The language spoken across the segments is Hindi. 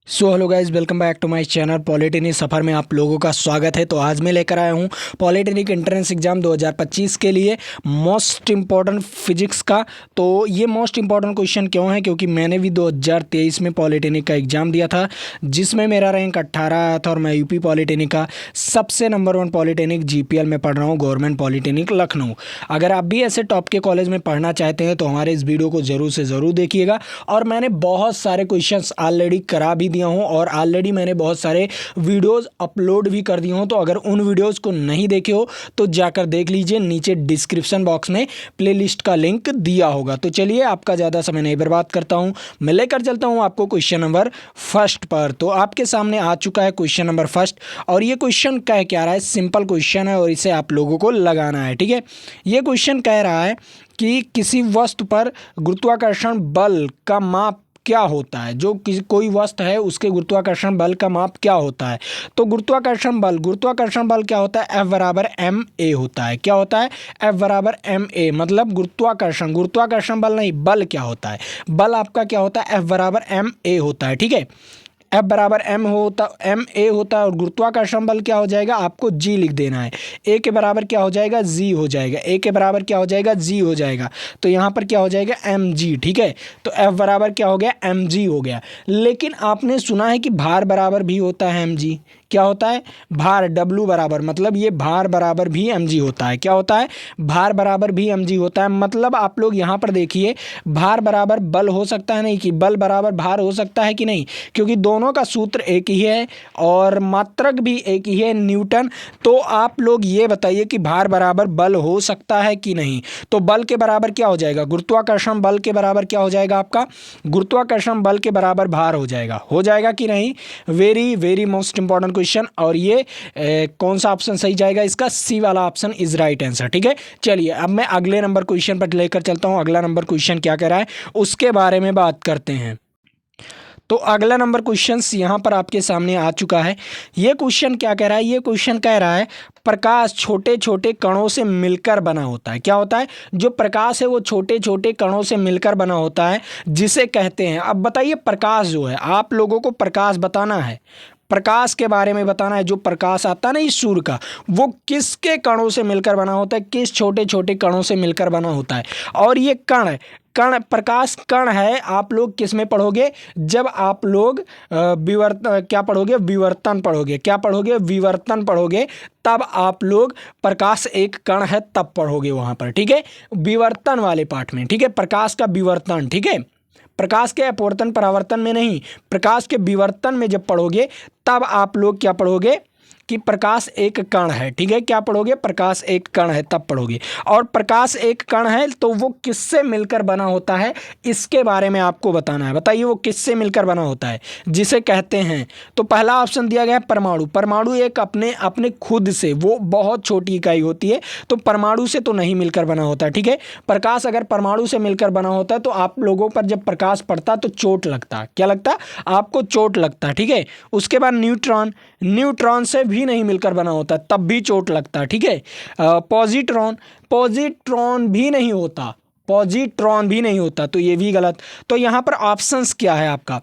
So hello guys, welcome back to my channel. Polytechnic सफ़र में आप लोगों का स्वागत है। तो आज मैं लेकर आया हूँ पॉलिटेक्निक एंट्रेंस एग्ज़ाम 2025 के लिए मोस्ट इम्पॉर्टेंट फिजिक्स का। तो ये मोस्ट इम्पॉर्टेंट क्वेश्चन क्यों है? क्योंकि मैंने भी 2023 में पॉलिटेक्निक का एग्ज़ाम दिया था, जिसमें मेरा रैंक 18 आया था और मैं यूपी पॉलिटेक्निक का सबसे नंबर 1 पॉलिटेक्निक GPL में पढ़ रहा हूँ, गवर्नमेंट पॉलिटेक्निक लखनऊ। अगर आप भी ऐसे टॉप के कॉलेज में पढ़ना चाहते हैं तो हमारे इस वीडियो को ज़रूर से ज़रूर देखिएगा। और मैंने बहुत सारे क्वेश्चन ऑलरेडी करा भी दिया हूं और ऑलरेडी मैंने बहुत सारे वीडियोस अपलोड भी कर दिए हूं। तो अगर उन वीडियोस को नहीं देखे हो तो जाकर देख लीजिए, नीचे डिस्क्रिप्शन बॉक्स में प्लेलिस्ट का लिंक दिया होगा। तो चलिए, आपका ज़्यादा समय नहीं बर्बाद करता हूं, मैं लेकर चलता हूं आपको क्वेश्चन नंबर फर्स्ट पर। तो आपके सामने आ चुका है क्वेश्चन नंबर फर्स्ट, और ये क्वेश्चन कह क्या रहा है? सिंपल क्वेश्चन है और इसे आप लोगों को लगाना है, ठीक है। ये क्वेश्चन कह रहा है कि किसी वस्तु पर गुरुत्वाकर्षण बल का माप क्या होता है। जो कोई वस्तु है उसके गुरुत्वाकर्षण बल का माप क्या होता है? तो गुरुत्वाकर्षण बल क्या होता है? F = ma होता है। क्या होता है? F = ma, मतलब गुरुत्वाकर्षण बल नहीं, बल क्या होता है? बल आपका क्या होता है? F = ma होता है, ठीक है। F = ma होता है और गुरुत्वाकर्षण बल क्या हो जाएगा? आपको G लिख देना है। A के बराबर क्या हो जाएगा? G हो जाएगा। A के बराबर क्या हो जाएगा? G हो जाएगा। तो यहाँ पर क्या हो जाएगा? mg, ठीक है। तो F बराबर क्या हो गया? mg हो गया। लेकिन आपने सुना है कि भार बराबर भी होता है mg। क्या होता है? भार W बराबर, मतलब ये भार बराबर भी mg होता है। क्या होता है? भार बराबर भी mg होता है। मतलब आप लोग यहाँ पर देखिए, भार बराबर बल हो सकता है नहीं कि बल बराबर भार हो सकता है कि नहीं? क्योंकि दोनों का सूत्र एक ही है और मात्रक भी एक ही है, न्यूटन। तो आप लोग ये बताइए कि भार बराबर बल हो सकता है कि नहीं? तो बल के बराबर क्या हो जाएगा? गुरुत्वाकर्षण बल के बराबर क्या हो जाएगा? आपका गुरुत्वाकर्षण बल के बराबर भार हो जाएगा कि नहीं? Very very most important question. और ये कौन सा ऑप्शन सही जाएगा? इसका C वाला ऑप्शन इज राइट आंसर, ठीक है। चलिए, अब मैं अगले नंबर क्वेश्चन पर लेकर चलता हूँ। अगला नंबर क्वेश्चन क्या कह रहा है उसके बारे में बात करते हैं। तो अगला नंबर क्वेश्चन यहाँ पर आपके सामने आ चुका है। ये क्वेश्चन क्या कह रहा है? ये क्वेश्चन कह रहा है प्रकाश छोटे छोटे कणों से मिलकर बना होता है। क्या होता है? जो प्रकाश है वो छोटे छोटे कणों से मिलकर बना होता है, जिसे कहते हैं। अब बताइए, प्रकाश जो है, आप लोगों को प्रकाश बताना है, प्रकाश के बारे में बताना है। जो प्रकाश आता है ना इस सूर्य का, वो किसके कणों से मिलकर बना होता है? किस छोटे छोटे कणों से मिलकर बना होता है? और ये कण है, प्रकाश कण है। आप लोग किस में पढ़ोगे? जब आप लोग क्या पढ़ोगे? विवर्तन पढ़ोगे। क्या पढ़ोगे? विवर्तन पढ़ोगे। तब आप लोग प्रकाश एक कण है तब पढ़ोगे वहां पर, ठीक है, विवर्तन वाले पाठ में, ठीक है। प्रकाश का विवर्तन, ठीक है, प्रकाश के अपवर्तन परावर्तन में नहीं, प्रकाश के विवर्तन में जब पढ़ोगे तब आप लोग क्या पढ़ोगे? कि प्रकाश एक कण है, ठीक है। क्या पढ़ोगे? प्रकाश एक कण है तब पढ़ोगे। और प्रकाश एक कण है तो वो किससे मिलकर बना होता है, इसके बारे में आपको बताना है। बताइए, वो किससे मिलकर बना होता है, जिसे कहते हैं। तो पहला ऑप्शन दिया गया है परमाणु। परमाणु एक अपने खुद से, वो बहुत छोटी इकाई होती है, तो परमाणु से तो नहीं मिलकर बना होता, ठीक है। प्रकाश अगर परमाणु से मिलकर बना होता है तो आप लोगों पर जब प्रकाश पड़ता तो चोट लगता। क्या लगता? आपको चोट लगता, ठीक है। उसके बाद न्यूट्रॉन से भी नहीं मिलकर बना होता, तब भी चोट लगता, ठीक है। पॉजिट्रॉन भी नहीं होता, पॉजिट्रॉन भी नहीं होता, तो ये भी गलत। तो यहाँ पर ऑप्शंस क्या है आपका?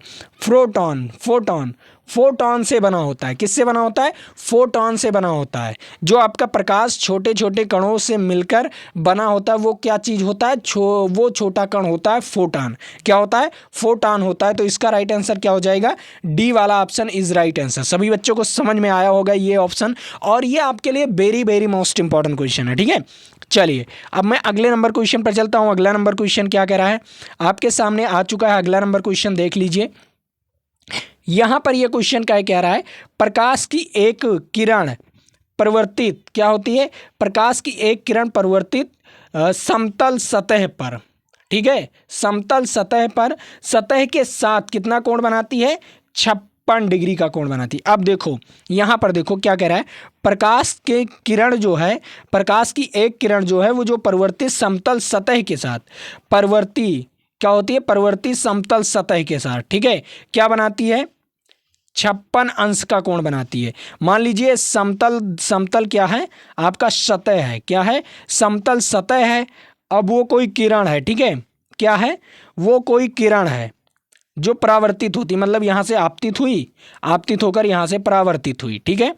फोटॉन से बना होता है। किससे बना होता है? फोटॉन से बना होता है। जो आपका प्रकाश छोटे छोटे कणों से मिलकर बना होता है, वो क्या चीज़ होता है? वो छोटा कण होता है फोटॉन। क्या होता है? फोटॉन होता है। तो इसका राइट आंसर क्या हो जाएगा? D वाला ऑप्शन इज राइट आंसर। सभी बच्चों को समझ में आया होगा ये ऑप्शन, और ये आपके लिए very very most important question है, ठीक है। चलिए, अब मैं अगले नंबर क्वेश्चन पर चलता हूँ। अगला नंबर क्वेश्चन क्या कह रहा है? आपके सामने आ चुका है अगला नंबर क्वेश्चन, देख लीजिए। यहां पर यह क्वेश्चन क्या कह रहा है? प्रकाश की एक किरण परिवर्तित क्या होती है? प्रकाश की एक किरण परिवर्तित समतल सतह पर, ठीक है, समतल सतह पर सतह के साथ कितना कोण बनाती है? 56 डिग्री का कोण बनाती है। अब देखो, यहां पर देखो क्या कह रहा है? प्रकाश की किरण जो है, प्रकाश की एक किरण जो है, वो जो परिवर्तित समतल सतह के साथ, परिवर्ती क्या होती है? परिवर्तित समतल सतह के साथ, ठीक है, क्या बनाती है? 56 अंश का कोण बनाती है। मान लीजिए समतल क्या है? आपका सतह है। क्या है? समतल सतह है। अब वो कोई किरण है, ठीक है। क्या है? वो कोई किरण है। जो परावर्तित होती, मतलब यहाँ से आपतित हुई, आपतित होकर यहाँ से परावर्तित हुई, ठीक है।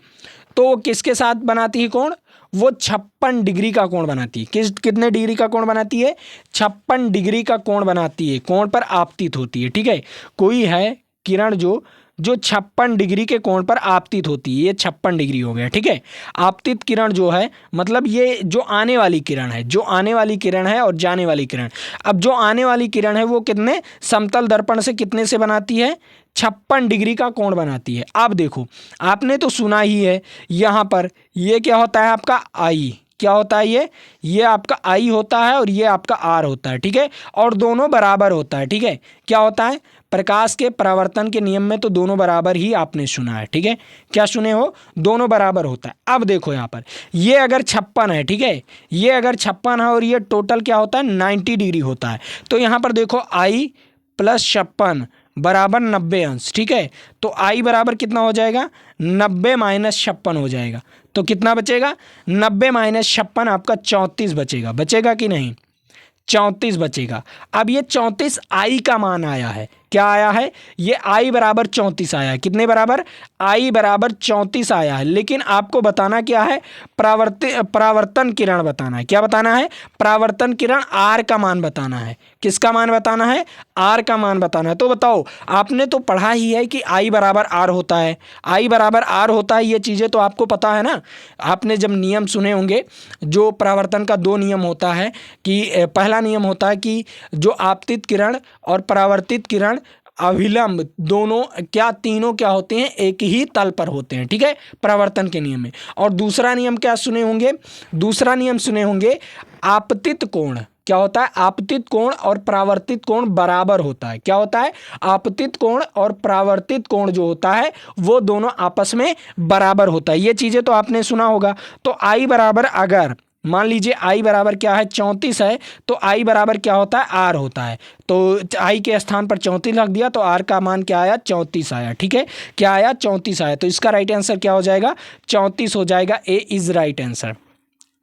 तो किसके साथ बनाती है कोण? वो 56 डिग्री का कोण बनाती है। कितने डिग्री का कोण बनाती है? 56 डिग्री का कोण बनाती है, कोण पर आपतित होती है, ठीक है। कोई है किरण जो 56 डिग्री के कोण पर आपतित होती है, ये 56 डिग्री हो गया, ठीक है। आपतित किरण जो है, मतलब ये जो आने वाली किरण है, जो आने वाली किरण है और जाने वाली किरण। अब जो आने वाली किरण है वो कितने समतल दर्पण से कितने से बनाती है? 56 डिग्री का कोण बनाती है। अब देखो, आपने तो सुना ही है यहाँ पर ये क्या होता है आपका आई, क्या होता है ये आपका आई होता है और ये आपका आर होता है, ठीक है। और दोनों बराबर होता है, ठीक है। क्या होता है? प्रकाश के परावर्तन के नियम में तो दोनों बराबर ही आपने सुना है, ठीक है। क्या सुने हो? दोनों बराबर होता है। अब देखो यहाँ पर ये अगर 56 है, ठीक है, ये अगर 56 है और ये टोटल क्या होता है? 90 डिग्री होता है। तो यहाँ पर देखो आई प्लस 56 बराबर 90 अंश, ठीक है। तो आई बराबर कितना हो जाएगा? 90 माइनस 56 हो जाएगा। तो कितना बचेगा? 90 माइनस 56 आपका 34 बचेगा। बचेगा कि नहीं? 34 बचेगा। अब ये 34 आई का मान आया है। क्या आया है? ये आई बराबर 34 आया है। कितने बराबर? आई बराबर 34 आया है। लेकिन आपको बताना क्या है? परावर्तन किरण बताना है। क्या बताना है? परावर्तन किरण आर का मान बताना है। किसका मान बताना है? आर का मान बताना है। तो बताओ, आपने तो पढ़ा ही है कि आई बराबर आर होता है, आई बराबर आर होता है, ये चीज़ें तो आपको पता है ना। आपने जब नियम सुने होंगे, जो परावर्तन का 2 नियम होता है कि पहला नियम होता है कि जो आपतित किरण और परावर्तित किरण अभिलंब दोनों क्या, तीनों क्या होते हैं? एक ही तल पर होते हैं, ठीक है, परावर्तन के नियम में। और दूसरा नियम क्या सुने होंगे? दूसरा नियम सुने होंगे आपतित कोण। क्या होता है? आपतित कोण और परावर्तित कोण बराबर होता है। क्या होता है? आपतित कोण और परावर्तित कोण जो होता है वो दोनों आपस में बराबर होता है। ये चीज़ें तो आपने सुना होगा। तो आई बराबर, अगर मान लीजिए आई बराबर क्या है? 34 है, तो आई बराबर क्या होता है? आर होता है। तो आई के स्थान पर 34 रख दिया तो आर का मान क्या आया? 34 आया, ठीक है। क्या आया? 34 आया। तो इसका राइट आंसर क्या हो जाएगा? 34 हो जाएगा। ए इज राइट आंसर,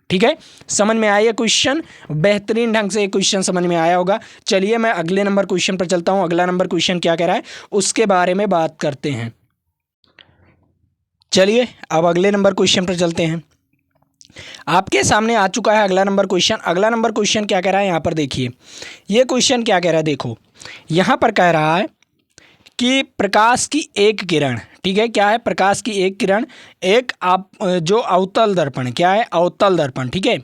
ठीक है। समझ में आया क्वेश्चन? बेहतरीन ढंग से ये क्वेश्चन समझ में आया होगा। चलिए मैं अगले नंबर क्वेश्चन पर चलता हूं। अगला नंबर क्वेश्चन क्या कह रहा है उसके बारे में बात करते हैं। चलिए अब अगले नंबर क्वेश्चन पर चलते हैं। आपके सामने आ चुका है अगला नंबर क्वेश्चन। अगला नंबर क्वेश्चन क्या कह रहा है? यहाँ पर देखिए, ये क्वेश्चन क्या कह रहा है? देखो, यहाँ पर कह रहा है कि प्रकाश की एक किरण, ठीक है, क्या है? प्रकाश की एक किरण एक आप जो अवतल दर्पण, क्या है? अवतल दर्पण, ठीक है।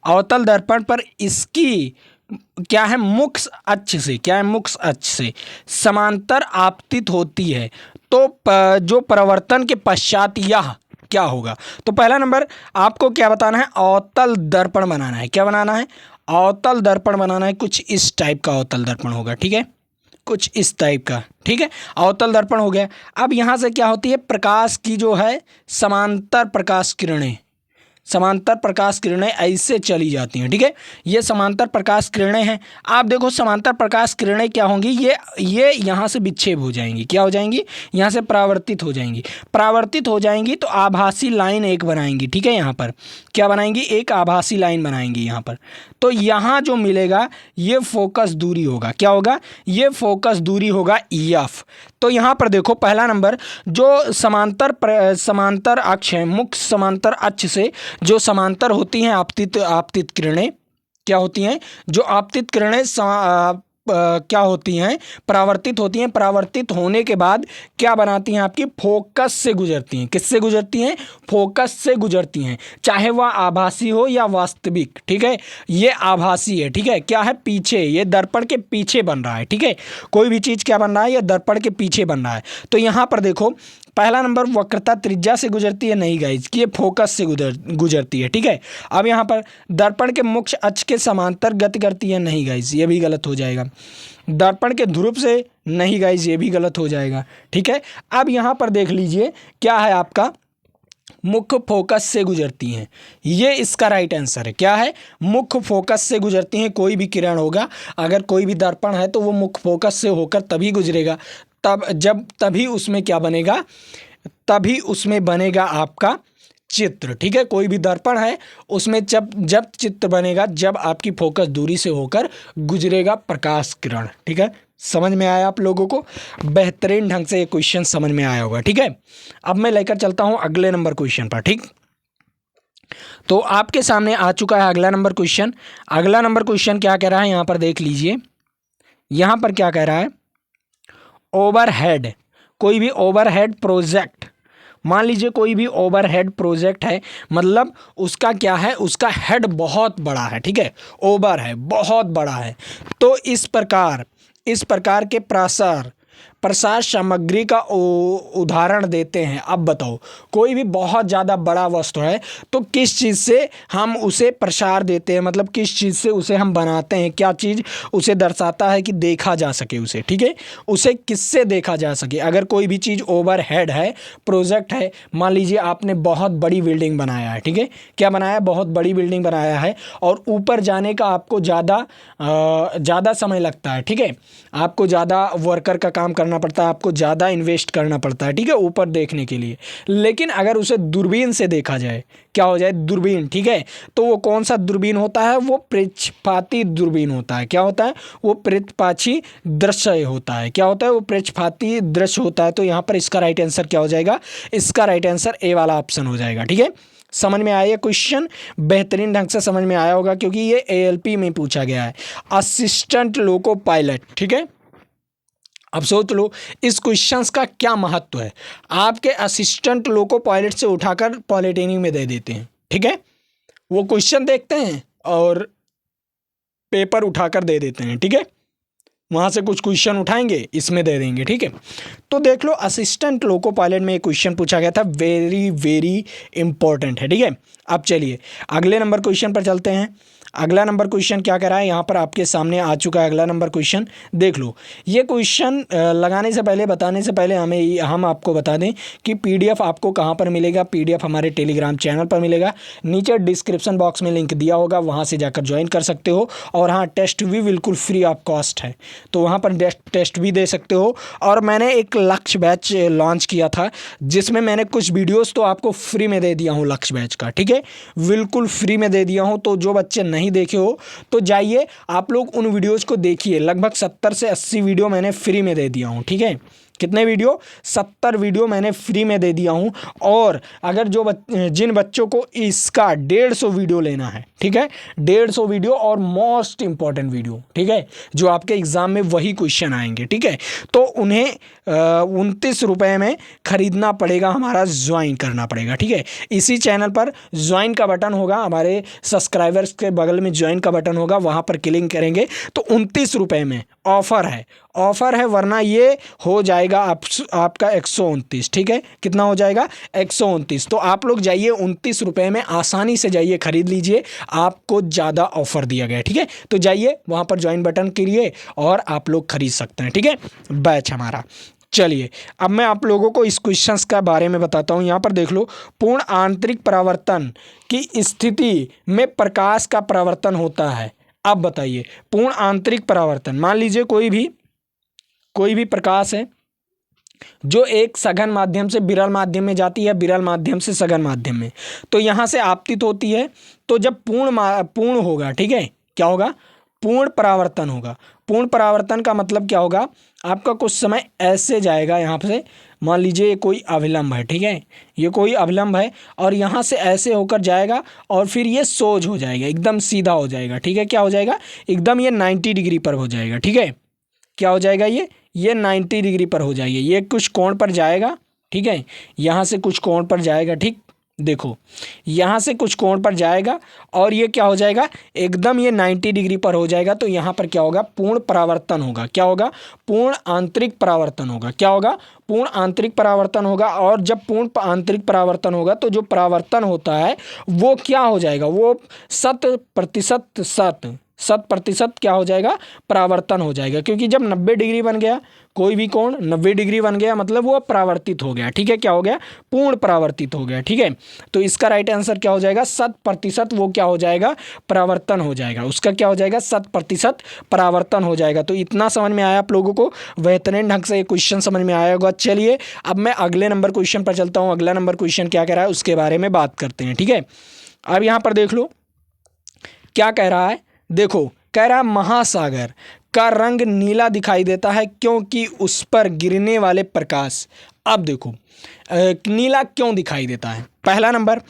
अवतल दर्पण पर इसकी क्या है? मुख्य अक्ष से, क्या है? मुख्य अक्ष से समांतर आपतित होती है। तो जो परावर्तन के पश्चात यह क्या होगा? तो पहला नंबर आपको क्या बताना है? अवतल दर्पण बनाना है। क्या बनाना है? अवतल दर्पण बनाना है। कुछ इस टाइप का अवतल दर्पण होगा, ठीक है, कुछ इस टाइप का, ठीक है। अवतल दर्पण हो गया। अब यहाँ से क्या होती है? प्रकाश की जो है समांतर प्रकाश किरणें, समांतर प्रकाश किरणें ऐसे चली जाती हैं, ठीक है। ये समांतर प्रकाश किरणें हैं। आप देखो, समांतर प्रकाश किरणें क्या होंगी? ये यहाँ से विक्षेप हो जाएंगी। क्या हो जाएंगी? यहाँ से परावर्तित हो जाएंगी। परावर्तित हो जाएंगी तो आभासी लाइन एक बनाएंगी, ठीक है। यहाँ पर क्या बनाएंगी? एक आभासी लाइन बनाएंगी यहाँ पर। तो यहाँ जो मिलेगा ये फोकस दूरी होगा। क्या होगा? ये फोकस दूरी होगा EF। तो यहाँ पर देखो, पहला नंबर जो समांतर अक्ष है, मुख्य समांतर अक्ष से जो समांतर होती हैं आपतित किरणें, क्या होती हैं? जो आपतित किरणें क्या होती हैं? परावर्तित होती हैं। परावर्तित होने के बाद क्या बनाती हैं? आपकी फोकस से गुजरती हैं। किससे गुजरती हैं? फोकस से गुजरती हैं, चाहे वह आभासी हो या वास्तविक, ठीक है। ये आभासी है, ठीक है। क्या है? पीछे, ये दर्पण के पीछे बन रहा है, ठीक है। कोई भी चीज़ क्या बन रहा है? ये दर्पण के पीछे बन रहा है। तो यहाँ पर देखो, पहला नंबर वक्रता त्रिज्या से गुजरती है, नहीं गाइज, कि ये फोकस से गुजरती है, ठीक है। अब यहाँ पर दर्पण के मुख्य अक्ष के समांतर गति करती है, नहीं गाइज, ये भी गलत हो जाएगा। दर्पण के ध्रुव से, नहीं गाइज, ये भी गलत हो जाएगा, ठीक है। अब यहाँ पर देख लीजिए, क्या है आपका? मुख्य फोकस से गुजरती हैं, ये इसका राइट आंसर है। क्या है? मुख्य फोकस से गुजरती हैं। कोई भी किरण होगा, अगर कोई भी दर्पण है तो वो मुख्य फोकस से होकर तभी गुजरेगा, तभी उसमें क्या बनेगा? तभी उसमें बनेगा आपका चित्र, ठीक है। कोई भी दर्पण है उसमें जब चित्र बनेगा, जब आपकी फोकस दूरी से होकर गुजरेगा प्रकाश किरण, ठीक है। समझ में आया आप लोगों को? बेहतरीन ढंग से ये क्वेश्चन समझ में आया होगा। ठीक है, अब मैं लेकर चलता हूं अगले नंबर क्वेश्चन पर। ठीक, तो आपके सामने आ चुका है अगला नंबर क्वेश्चन। अगला नंबर क्वेश्चन क्या कह रहा है, यहां पर देख लीजिए। यहां पर क्या कह रहा है, ओवरहेड, कोई भी ओवरहेड प्रोजेक्ट, मान लीजिए कोई भी ओवरहेड प्रोजेक्ट है, मतलब उसका क्या है, उसका हेड बहुत बड़ा है। ठीक है, ओवर है, बहुत बड़ा है। तो इस प्रकार के प्रसार सामग्री का उदाहरण देते हैं। अब बताओ, कोई भी बहुत ज़्यादा बड़ा वस्तु है तो किस चीज़ से हम उसे प्रसार देते हैं, मतलब किस चीज़ से उसे हम बनाते हैं, क्या चीज़ उसे दर्शाता है कि देखा जा सके उसे। ठीक है, उसे किससे देखा जा सके। अगर कोई भी चीज़ ओवरहेड है, प्रोजेक्ट है, मान लीजिए आपने बहुत बड़ी बिल्डिंग बनाया है। ठीक है, क्या बनाया है, बहुत बड़ी बिल्डिंग बनाया है, और ऊपर जाने का आपको ज़्यादा समय लगता है। ठीक है, आपको ज़्यादा वर्कर का काम करना पड़ता है, आपको ज़्यादा इन्वेस्ट करना पड़ता है। ठीक है, ऊपर देखने के लिए। लेकिन अगर उसे दूरबीन से देखा जाए, क्या हो जाए, दूरबीन। ठीक है, तो वो कौन सा दूरबीन होता है, वो प्रक्षेपाती दूरबीन होता है। क्या होता है, वो प्रक्षेपाती दृश्य होता है। क्या होता है, वो प्रक्षेपाती दृश्य होता है। तो यहाँ पर इसका राइट आंसर क्या हो जाएगा, इसका राइट आंसर ए वाला ऑप्शन हो जाएगा। ठीक है, समझ में आया क्वेश्चन? बेहतरीन ढंग से समझ में आया होगा, क्योंकि ये एएलपी में पूछा गया है, असिस्टेंट लोको पायलट। ठीक है, अब सोच लो इस क्वेश्चंस का क्या महत्व है। आपके असिस्टेंट लोको पायलट से उठाकर पॉलिटेक्निक में दे देते हैं। ठीक है, वो क्वेश्चन देखते हैं और पेपर उठाकर दे देते हैं। ठीक है, वहाँ से कुछ क्वेश्चन उठाएंगे, इसमें दे देंगे। ठीक है, तो देख लो असिस्टेंट लोको पायलट में एक क्वेश्चन पूछा गया था, वेरी वेरी इंपॉर्टेंट है। ठीक है, अब चलिए अगले नंबर क्वेश्चन पर चलते हैं। अगला नंबर क्वेश्चन क्या कह रहा है, यहाँ पर आपके सामने आ चुका है अगला नंबर क्वेश्चन। देख लो, ये क्वेश्चन लगाने से पहले, बताने से पहले हम आपको बता दें कि पीडीएफ आपको कहाँ पर मिलेगा। पीडीएफ हमारे टेलीग्राम चैनल पर मिलेगा, नीचे डिस्क्रिप्शन बॉक्स में लिंक दिया होगा, वहाँ से जाकर ज्वाइन कर सकते हो। और हाँ, टेस्ट भी बिल्कुल फ्री ऑफ कॉस्ट है, तो वहाँ पर टेस्ट भी दे सकते हो। और मैंने एक लक्ष्य बैच लॉन्च किया था, जिसमें मैंने कुछ वीडियोज़ तो आपको फ्री में दे दिया हूँ लक्ष्य बैच का। ठीक है, बिल्कुल फ्री में दे दिया हूँ। तो जो बच्चे नहीं देखे हो तो जाइए आप लोग उन वीडियोस को देखिए। लगभग 70 से 80 वीडियो मैंने फ्री में दे दिया हूँ। ठीक है, कितने वीडियो, 70 वीडियो मैंने फ्री में दे दिया हूँ। और अगर जिन बच्चों को इसका 150 वीडियो लेना है, ठीक है, 150 वीडियो और मोस्ट इंपॉर्टेंट वीडियो, ठीक है, जो आपके एग्जाम में वही क्वेश्चन आएंगे, ठीक है, तो उन्हें 29 रुपये में खरीदना पड़ेगा, हमारा ज्वाइन करना पड़ेगा। ठीक है, इसी चैनल पर ज्वाइन का बटन होगा, हमारे सब्सक्राइबर्स के बगल में ज्वाइन का बटन होगा, वहाँ पर क्लिक करेंगे तो 29 रुपये में ऑफ़र है, वरना ये हो जाएगा आपका 129। ठीक है, कितना हो जाएगा, 129। तो आप लोग जाइए 29 रुपये में आसानी से जाइए खरीद लीजिए, आपको ज़्यादा ऑफर दिया गया है। ठीक है, तो जाइए वहाँ पर ज्वाइन बटन करिए और आप लोग खरीद सकते हैं। ठीक है, बैच हमारा। चलिए अब मैं आप लोगों को इस क्वेश्चंस का बारे में बताता हूँ। यहाँ पर देख लो, पूर्ण आंतरिक परावर्तन की स्थिति में प्रकाश का परावर्तन होता है। अब बताइए, पूर्ण आंतरिक परावर्तन, मान लीजिए कोई भी प्रकाश है जो एक सघन माध्यम से विरल माध्यम में जाती है, विरल माध्यम से सघन माध्यम में, तो यहाँ से आपतित होती है। तो जब पूर्ण होगा, ठीक है, क्या होगा, पूर्ण परावर्तन होगा। पूर्ण परावर्तन का मतलब क्या होगा, आपका कुछ समय ऐसे जाएगा, यहाँ से मान लीजिए ये कोई अभिलंब है, ठीक है, ये कोई अभिलंब है और यहाँ से ऐसे होकर जाएगा और फिर ये सोज हो जाएगा, एकदम सीधा हो जाएगा। ठीक है, क्या हो जाएगा, एकदम ये 90 डिग्री पर हो जाएगा। ठीक है, क्या हो जाएगा, ये 90 डिग्री पर हो जाएगा, ये कुछ कोण पर जाएगा। ठीक है, यहाँ से कुछ कोण पर जाएगा, ठीक, देखो यहाँ से कुछ कोण पर जाएगा और ये क्या हो जाएगा, एकदम ये 90 डिग्री पर हो जाएगा। तो यहाँ पर क्या होगा, पूर्ण परावर्तन होगा। क्या होगा, पूर्ण आंतरिक परावर्तन होगा। क्या होगा, पूर्ण आंतरिक परावर्तन होगा। और जब पूर्ण आंतरिक परावर्तन होगा तो जो परावर्तन होता है वो क्या हो जाएगा, वो 100% क्या हो जाएगा, परावर्तन हो जाएगा। क्योंकि जब 90 डिग्री बन गया, कोई भी कोण 90 डिग्री बन गया, मतलब वो परावर्तित हो गया। ठीक है, क्या हो गया, पूर्ण परावर्तित हो गया। ठीक है, तो इसका राइट आंसर क्या हो जाएगा, 100% वो क्या हो जाएगा, परावर्तन हो जाएगा। उसका क्या हो जाएगा, 100% परावर्तन हो जाएगा। तो इतना समझ में आया आप लोगों को, बेहतरीन ढंग से ये क्वेश्चन समझ में आया होगा। चलिए अब मैं अगले नंबर क्वेश्चन पर चलता हूँ। अगला नंबर क्वेश्चन क्या कह रहा है उसके बारे में बात करते हैं। ठीक है, अब यहाँ पर देख लो क्या कह रहा है। देखो, कह रहा है महासागर का रंग नीला दिखाई देता है क्योंकि उस पर गिरने वाले प्रकाश। अब देखो नीला क्यों दिखाई देता है। पहला नंबर,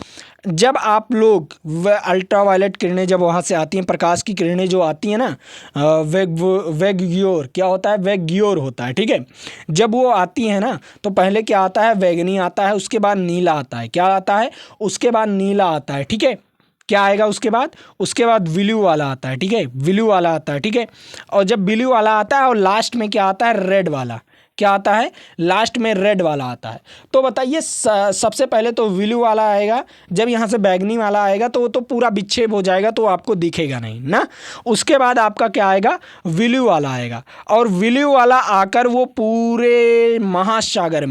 जब आप लोग अल्ट्रावायलेट किरणें जब वहाँ से आती हैं, प्रकाश की किरणें जो आती हैं ना, वेग्योर क्या होता है, वेग्योर होता है, ठीक है। जब वो आती हैं ना तो पहले क्या आता है, बैगनी आता है, उसके बाद नीला आता है। क्या आता है, उसके बाद नीला आता है, ठीक है। क्या आएगा उसके बाद, उसके बाद ब्लू वाला आता है, ठीक है, ब्लू वाला आता है, ठीक है। और जब ब्लू वाला आता है और लास्ट में क्या आता है, रेड वाला। क्या आता है, लास्ट में रेड वाला आता है। तो बताइए सबसे पहले तो ब्लू वाला आएगा, जब यहाँ से बैगनी वाला आएगा तो वो तो पूरा विक्षेप हो जाएगा, तो आपको दिखेगा नहीं ना। उसके बाद आपका क्या आएगा, ब्लू वाला आएगा, और ब्लू वाला आकर वो पूरे महासागर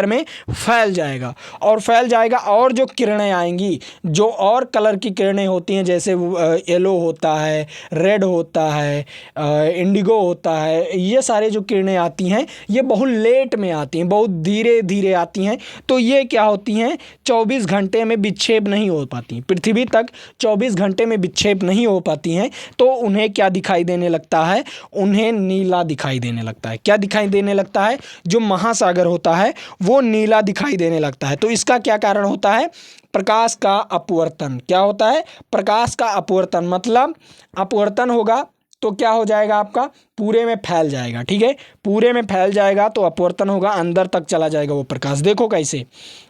में फैल जाएगा, और फैल जाएगा। और जो किरणें आएंगी, जो और कलर की किरणें होती हैं, जैसे येलो होता है, रेड होता है, इंडिगो होता है, ये सारे जो किरणें आती हैं ये बहुत लेट में आती हैं, बहुत धीरे धीरे आती हैं। तो ये क्या होती हैं, 24 घंटे में विक्षेप नहीं हो पाती, पृथ्वी तक 24 घंटे में विक्षेप नहीं हो पाती हैं। तो उन्हें क्या दिखाई देने लगता है, उन्हें नीला दिखाई देने लगता है। क्या दिखाई देने लगता है, जो महासागर होता है वो नीला दिखाई देने लगता है। तो इसका क्या कारण होता है, प्रकाश का अपवर्तन। क्या होता है, प्रकाश का अपवर्तन, मतलब अपवर्तन होगा तो क्या हो जाएगा, आपका पूरे में फैल जाएगा, ठीक है। पूरे में फैल जाएगा तो अपवर्तन होगा, अंदर तक चला जाएगा वो प्रकाश। देखो कैसे,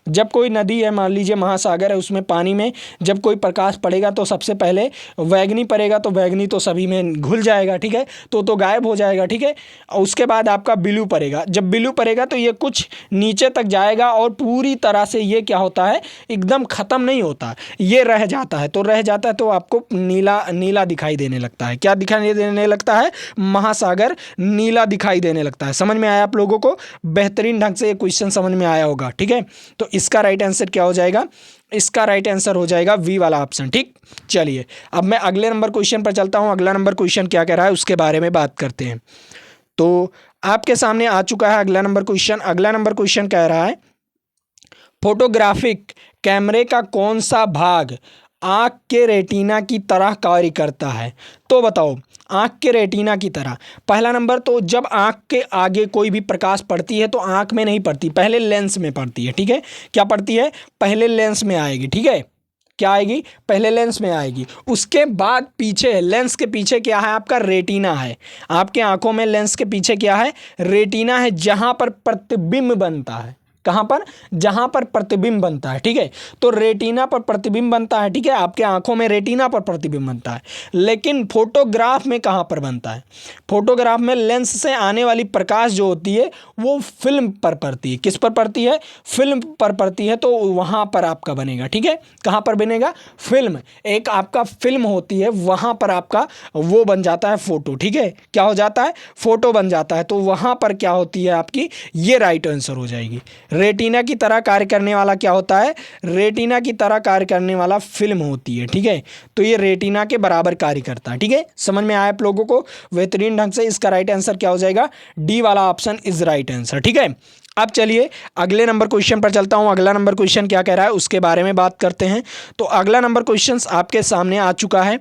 जब कोई नदी है, मान लीजिए महासागर है, उसमें पानी में जब कोई प्रकाश पड़ेगा तो सबसे पहले बैगनी पड़ेगा, तो बैगनी तो सभी में घुल जाएगा, ठीक है, तो गायब हो जाएगा, ठीक है। और उसके बाद आपका ब्लू पड़ेगा, जब ब्लू पड़ेगा तो ये कुछ नीचे तक जाएगा, और पूरी तरह से ये क्या होता है, एकदम ख़त्म नहीं होता, ये रह जाता है। तो रह जाता है तो आपको नीला नीला दिखाई देने लगता है। क्या दिखाई देने लगता है, महासागर नीला दिखाई देने लगता है। समझ में आया आप लोगों को, बेहतरीन ढंग से ये क्वेश्चन समझ में आया होगा, ठीक है। तो इसका राइट आंसर क्या हो जाएगा, इसका राइट आंसर हो जाएगा वी वाला ऑप्शन, ठीक। चलिए अब मैं अगले नंबर क्वेश्चन पर चलता हूं। अगला नंबर क्वेश्चन क्या कह रहा है उसके बारे में बात करते हैं। तो आपके सामने आ चुका है अगला नंबर क्वेश्चन। अगला नंबर क्वेश्चन कह रहा है, फोटोग्राफिक कैमरे का कौन सा भाग आँख के रेटिना की तरह कार्य करता है। तो बताओ, आँख के रेटिना की तरह। पहला नंबर, तो जब आँख के आगे कोई भी प्रकाश पड़ती है तो आँख में नहीं पड़ती, पहले लेंस में पड़ती है, ठीक है। क्या पड़ती है, पहले लेंस में आएगी, ठीक है। क्या आएगी, पहले लेंस में आएगी, उसके बाद पीछे, लेंस के पीछे क्या है, आपका रेटिना है। आपके आंखों में लेंस के पीछे क्या है, रेटिना है, जहां पर प्रतिबिंब बनता है। कहाँ पर, जहां पर प्रतिबिंब बनता है, ठीक है। तो रेटिना पर प्रतिबिंब बनता है, ठीक है, आपके आंखों में रेटिना पर प्रतिबिंब बनता है। लेकिन फोटोग्राफ में कहाँ पर बनता है, फोटोग्राफ में लेंस से आने वाली प्रकाश जो होती है वो फिल्म पर पड़ती है। किस पर पड़ती है, फिल्म पर पड़ती है, तो वहाँ पर आपका बनेगा, ठीक है। कहाँ पर बनेगा, फिल्म, एक आपका फिल्म होती है, वहाँ पर आपका वो बन जाता है फोटो, ठीक है। क्या हो जाता है, फोटो बन जाता है। तो वहाँ पर क्या होती है आपकी, ये राइट आंसर हो जाएगी। रेटिना की तरह कार्य करने वाला क्या होता है, रेटिना की तरह कार्य करने वाला फिल्म होती है, ठीक है। तो ये रेटिना के बराबर कार्य करता है, ठीक है। समझ में आया आप लोगों को बेहतरीन ढंग से। इसका राइट आंसर क्या हो जाएगा, डी वाला ऑप्शन इज राइट आंसर, ठीक है। अब चलिए अगले नंबर क्वेश्चन पर चलता हूं। अगला नंबर क्वेश्चन क्या कह रहा है उसके बारे में बात करते हैं। तो अगला नंबर क्वेश्चन आपके सामने आ चुका है।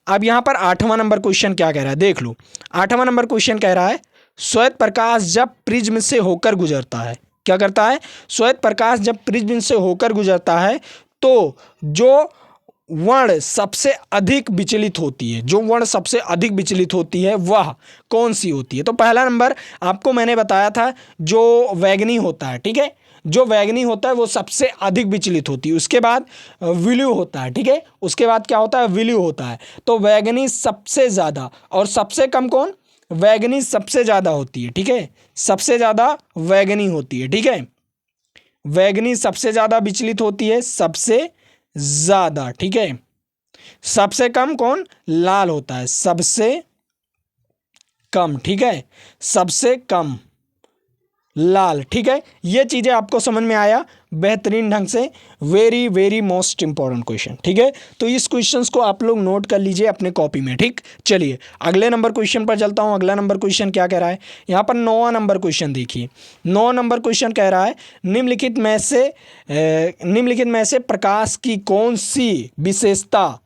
अब यहां पर 8वां नंबर क्वेश्चन क्या कह रहा है, देख लो। 8वां नंबर क्वेश्चन कह रहा है, श्वेत प्रकाश जब प्रिज्म से होकर गुजरता है, क्या करता है, श्वेत प्रकाश जब प्रिज्म से होकर गुजरता है तो जो वर्ण सबसे अधिक विचलित होती है, जो वर्ण सबसे अधिक विचलित होती है वह कौन सी होती है। तो पहला नंबर आपको मैंने बताया था, जो वैगनी होता है, ठीक है, जो वैगनी होता है वो सबसे अधिक विचलित होती है। उसके बाद ब्लू होता है, ठीक है, उसके बाद क्या होता है, ब्लू होता है। तो वैगनी सबसे ज़्यादा, और सबसे कम कौन, वैगनी सबसे ज़्यादा होती है, ठीक है, सबसे ज़्यादा वैगनी होती है, ठीक है। वैगनी सबसे ज़्यादा विचलित होती है, सबसे ज़्यादा, ठीक है। सबसे कम कौन, लाल होता है, सबसे कम, ठीक है, सबसे कम लाल, ठीक है। ये चीज़ें आपको समझ में आया बेहतरीन ढंग से। Very very most important question, ठीक है। तो इस क्वेश्चंस को आप लोग नोट कर लीजिए अपने कॉपी में, ठीक। चलिए अगले नंबर क्वेश्चन पर चलता हूँ। अगला नंबर क्वेश्चन क्या कह रहा है, यहाँ पर 9वां नंबर क्वेश्चन देखिए। 9वां नंबर क्वेश्चन कह रहा है, निम्नलिखित में से प्रकाश की कौन सी विशेषता,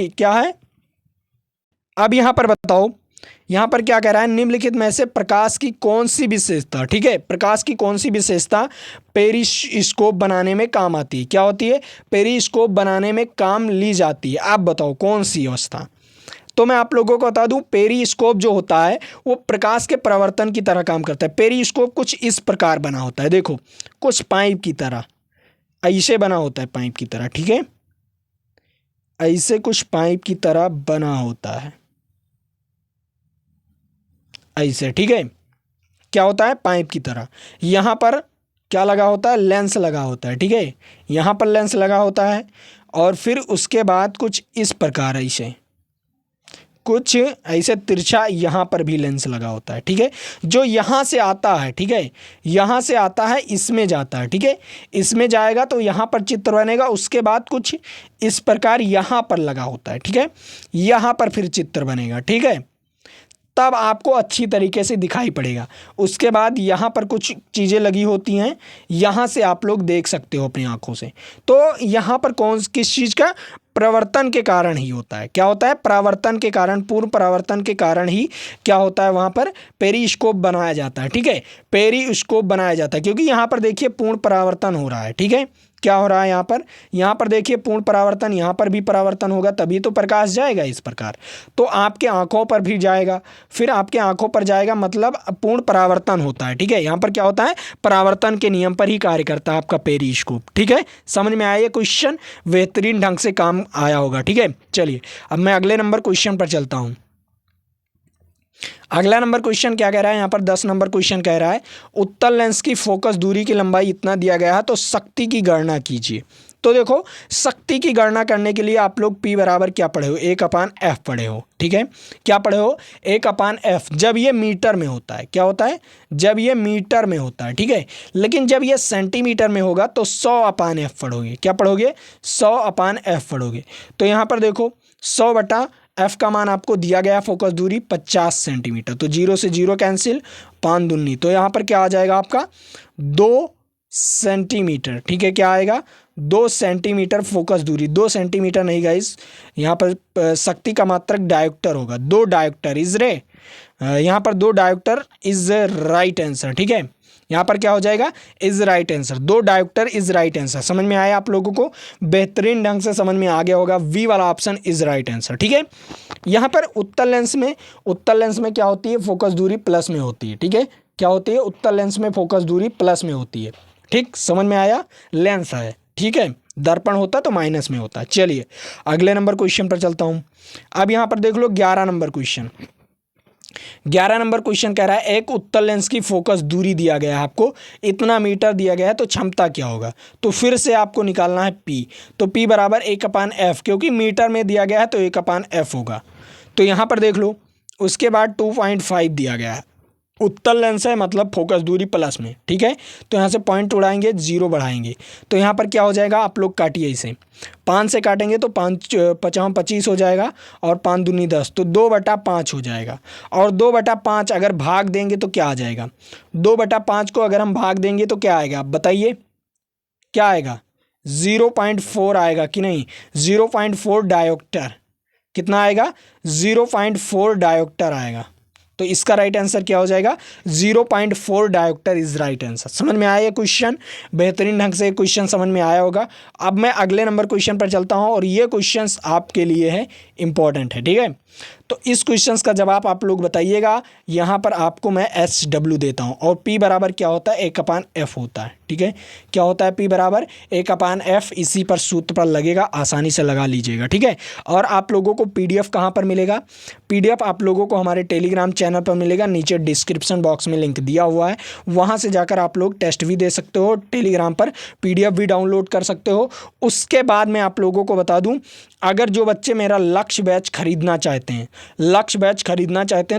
क्या है, अब यहाँ पर बताओ, यहाँ पर क्या कह रहा है, निम्नलिखित में से प्रकाश की कौन सी विशेषता, ठीक है, प्रकाश की कौन सी विशेषता पेरिस्कोप बनाने में काम आती है, क्या होती है, पेरिस्कोप बनाने में काम ली जाती है, आप बताओ कौन सी अवस्था। तो मैं आप लोगों को बता दूं, पेरिस्कोप जो होता है वो प्रकाश के परावर्तन की तरह काम करता है। पेरिस्कोप कुछ इस प्रकार बना होता है, देखो कुछ पाइप की तरह ऐसे बना होता है, पाइप की तरह, ठीक है, ऐसे कुछ पाइप की तरह बना होता है ऐसे, ठीक है, क्या होता है, पाइप की तरह। यहाँ पर क्या लगा होता है, लेंस लगा होता है, ठीक है, यहाँ पर लेंस लगा होता है, और फिर उसके बाद कुछ इस प्रकार ऐसे, कुछ ऐसे तिरछा यहाँ पर भी लेंस लगा होता है, ठीक है, जो यहाँ से आता है, ठीक है, यहाँ से आता है इसमें जाता है, ठीक है, इसमें जाएगा तो यहाँ पर चित्र बनेगा, उसके बाद कुछ इस प्रकार यहाँ पर लगा होता है, ठीक है, यहाँ पर फिर चित्र बनेगा, ठीक है, तब आपको अच्छी तरीके से दिखाई पड़ेगा। उसके बाद यहाँ पर कुछ चीज़ें लगी होती हैं, यहाँ से आप लोग देख सकते हो अपनी आँखों से। तो यहाँ पर किस चीज़ का, प्रवर्तन के कारण ही होता है, क्या होता है, परावर्तन के कारण, पूर्ण परावर्तन के कारण ही क्या होता है, वहाँ पर पेरिस्कोप बनाया जाता है, ठीक है, पेरिस्कोप बनाया जाता है, क्योंकि यहाँ पर देखिए पूर्ण परावर्तन हो रहा है, ठीक है, क्या हो रहा है यहाँ पर देखिए पूर्ण परावर्तन, यहाँ पर भी परावर्तन होगा तभी तो प्रकाश जाएगा इस प्रकार, तो आपके आंखों पर भी जाएगा, फिर आपके आंखों पर जाएगा, मतलब पूर्ण परावर्तन होता है, ठीक है, यहाँ पर क्या होता है, परावर्तन के नियम पर ही कार्य करता है आपका पेरिस्कोप, ठीक है, समझ में आया, क्वेश्चन बेहतरीन ढंग से काम आया होगा, ठीक है। चलिए अब मैं अगले नंबर क्वेश्चन पर चलता हूँ। अगला नंबर क्वेश्चन क्या कह रहा है, यहाँ पर 10 नंबर क्वेश्चन कह रहा है, उत्तल लेंस की फोकस दूरी की लंबाई इतना दिया गया है तो शक्ति की गणना कीजिए। तो देखो शक्ति की गणना करने के लिए आप लोग P बराबर क्या पढ़े हो, 1/f पढ़े हो, ठीक है, क्या पढ़े हो, 1/f, जब ये मीटर में होता है, क्या होता है, जब ये मीटर में होता है, ठीक है, लेकिन जब ये सेंटीमीटर में होगा तो 100/f पढ़ोगे, क्या पढ़ोगे, 100/f पढ़ोगे। तो यहाँ पर देखो 100/f का मान आपको दिया गया, फोकस दूरी 50 सेंटीमीटर, तो 0 से 0 कैंसिल, 5 दूनी, तो यहाँ पर क्या आ जाएगा आपका 2 सेंटीमीटर, ठीक है, क्या आएगा 2 सेंटीमीटर फोकस दूरी, 2 सेंटीमीटर नहीं गाइस, यहाँ पर शक्ति का मात्रक डायोप्टर होगा, 2 डायोप्टर इज रे, यहाँ पर 2 डायोप्टर इज राइट आंसर, ठीक है, यहाँ पर क्या हो जाएगा, is right answer, 2 dioptre is right answer. समझ में आया आप लोगों को, बेहतरीन ढंग से समझ में आ गया होगा, वी वाला ऑप्शन इज राइट आंसर, ठीक है। यहाँ पर उत्तल लेंस में क्या होती है, फोकस दूरी प्लस में होती है, ठीक है, क्या होती है, उत्तल लेंस में फोकस दूरी प्लस में होती है, ठीक, समझ में आया, लेंस है, ठीक है, दर्पण होता तो माइनस में होता। चलिए अगले नंबर क्वेश्चन पर चलता हूं। अब यहां पर देख लो 11 नंबर क्वेश्चन, 11 नंबर क्वेश्चन कह रहा है एक उत्तल लेंस की फोकस दूरी दिया गया है, आपको इतना मीटर दिया गया है तो क्षमता क्या होगा, तो फिर से आपको निकालना है P, तो P बराबर 1/f, क्योंकि मीटर में दिया गया है तो 1/f होगा। तो यहाँ पर देख लो, उसके बाद 2.5 दिया गया है, उत्तल लेंस है मतलब फोकस दूरी प्लस में, ठीक है, तो यहाँ से पॉइंट उड़ाएंगे, 0 बढ़ाएंगे, तो यहाँ पर क्या हो जाएगा, आप लोग काटिए इसे, 5 से काटेंगे तो 5×5 25 हो जाएगा, और 5 दूनी 10, तो 2/5 हो जाएगा, और 2/5 अगर भाग देंगे तो क्या आ जाएगा, 2/5 को अगर हम भाग देंगे तो क्या आएगा, आप बताइए क्या आएगा, 0.4 आएगा कि नहीं, 0.4 डायोप्टर, कितना आएगा, 0.4 डायोप्टर आएगा, तो इसका राइट आंसर क्या हो जाएगा, 0.4 डायोप्टर इज राइट आंसर। समझ में आया ये क्वेश्चन, बेहतरीन ढंग से क्वेश्चन समझ में आया होगा। अब मैं अगले नंबर क्वेश्चन पर चलता हूं, और ये क्वेश्चंस आपके लिए है, इंपॉर्टेंट है, ठीक है, तो इस क्वेश्चंस का जवाब आप लोग बताइएगा। यहाँ पर आपको मैं SW देता हूँ, और P बराबर क्या होता है, 1/f होता है, ठीक है, क्या होता है P बराबर 1/f, इसी पर सूत्र पर लगेगा, आसानी से लगा लीजिएगा, ठीक है। और आप लोगों को PDF कहाँ पर मिलेगा, PDF आप लोगों को हमारे टेलीग्राम चैनल पर मिलेगा, नीचे डिस्क्रिप्शन बॉक्स में लिंक दिया हुआ है, वहाँ से जाकर आप लोग टेस्ट भी दे सकते हो, टेलीग्राम पर PDF भी डाउनलोड कर सकते हो। उसके बाद मैं आप लोगों को बता दूँ, अगर जो बच्चे मेरा लक्ष्य बैच खरीदना चाहते हैं,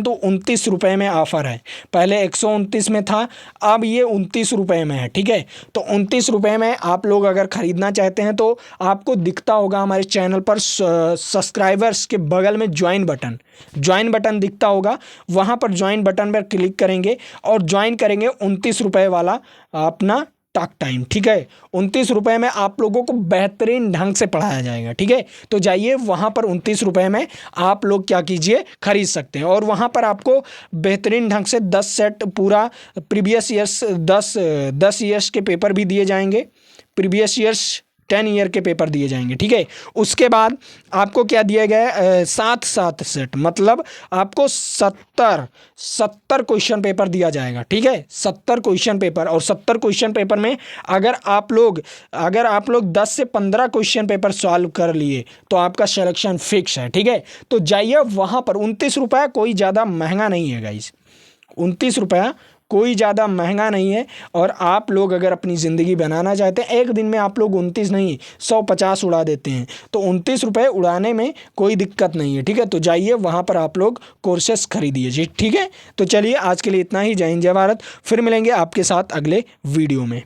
तो 29 रुपये में ऑफ़र है, पहले 129 में था, अब ये 29 रुपये में है, ठीक है, तो 29 रुपये में आप लोग अगर ख़रीदना चाहते हैं तो आपको दिखता होगा हमारे चैनल पर सब्सक्राइबर्स के बगल में ज्वाइन बटन दिखता होगा, वहाँ पर ज्वाइन बटन पर क्लिक करेंगे और ज्वाइन करेंगे, 29 रुपये वाला अपना टॉक टाइम, ठीक है। 29 रुपये में आप लोगों को बेहतरीन ढंग से पढ़ाया जाएगा, ठीक है। तो जाइए वहाँ पर 29 रुपये में आप लोग क्या कीजिए, खरीद सकते हैं। और वहाँ पर आपको बेहतरीन ढंग से 10 सेट पूरा प्रीवियस ईयर्स 10 ईयर्स के पेपर भी दिए जाएंगे, प्रीवियस ईयर्स 10 ईयर के पेपर दिए जाएंगे, ठीक है। उसके बाद आपको क्या दिया गया है, 7 सेट, मतलब आपको 70 क्वेश्चन पेपर दिया जाएगा, ठीक है। 70 क्वेश्चन पेपर, और 70 क्वेश्चन पेपर में अगर आप लोग 10 से 15 क्वेश्चन पेपर सॉल्व कर लिए तो आपका सिलेक्शन फिक्स है, ठीक है। तो जाइए वहाँ पर 29 रुपये कोई ज़्यादा महंगा नहीं है गाइस, 29 रुपया कोई ज़्यादा महंगा नहीं है। और आप लोग अगर अपनी ज़िंदगी बनाना चाहते हैं, एक दिन में आप लोग 29 नहीं 150 उड़ा देते हैं, तो 29 रुपये उड़ाने में कोई दिक्कत नहीं है, ठीक है। तो जाइए वहाँ पर आप लोग कोर्सेस खरीदिए जी, ठीक है। तो चलिए आज के लिए इतना ही। जय हिंद जय भारत, फिर मिलेंगे आपके साथ अगले वीडियो में।